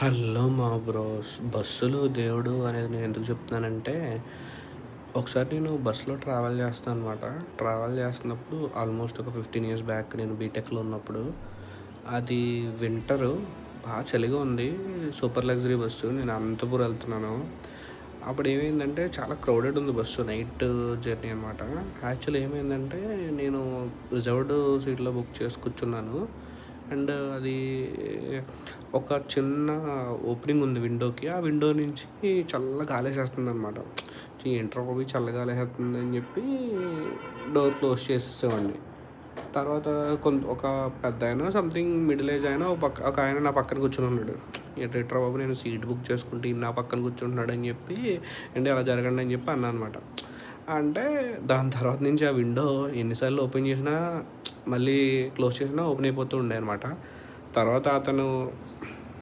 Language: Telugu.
హలో మా బ్రోస్. బస్సులో దేవుడు అనేది నేను ఎందుకు చెప్తున్నానంటే, ఒకసారి నేను బస్సులో ట్రావెల్ చేస్తాను అనమాట. ట్రావెల్ చేస్తున్నప్పుడు ఆల్మోస్ట్ ఒక 15 ఇయర్స్ బ్యాక్ నేను బీటెక్‌లో ఉన్నప్పుడు, అది వింటరు. చలిగా ఉంది. Super luxury bus. నేను అనంతపూర్ ఎళ్తున్నాను. అప్పుడు ఏమైందంటే చాలా క్రౌడెడ్ ఉంది బస్సు. నైట్ జర్నీ అనమాట. యాక్చువల్లీ ఏమైందంటే నేను రిజర్వ్డ్ సీట్‌లో బుక్ చేసి కూర్చున్నాను. అండ్ అది ఒక చిన్న ఓపెనింగ్ ఉంది విండోకి. ఆ విండో నుంచి చల్ల గాలేసేస్తుందనమాట. ఏంట్రా బాబు! ఈ చల్ల గాలేసేస్తుందని చెప్పి డోర్ క్లోజ్ చేసేసేవాడిని. తర్వాత ఒక పెద్దాయన సంథింగ్ మిడిల్ ఏజ్ ఆయన ఒక ఆయన నా పక్కన కూర్చొనున్నాడు. ఏంట్రా బాబు! నేను సీట్ బుక్ చేసుకుంటే ఈయన నా పక్కన కూర్చుంటున్నాడని చెప్పి, "ఏండి అలా జరగండి" అని చెప్పి అన్నా అనమాట. అంటే దాని తర్వాత నుంచి ఆ విండో ఎన్ని సార్లు ఓపెన్ చేసినా, మళ్ళీ క్లోజ్ చేసినా ఓపెన్ అయిపోతూ ఉండేదనమాట. తర్వాత అతను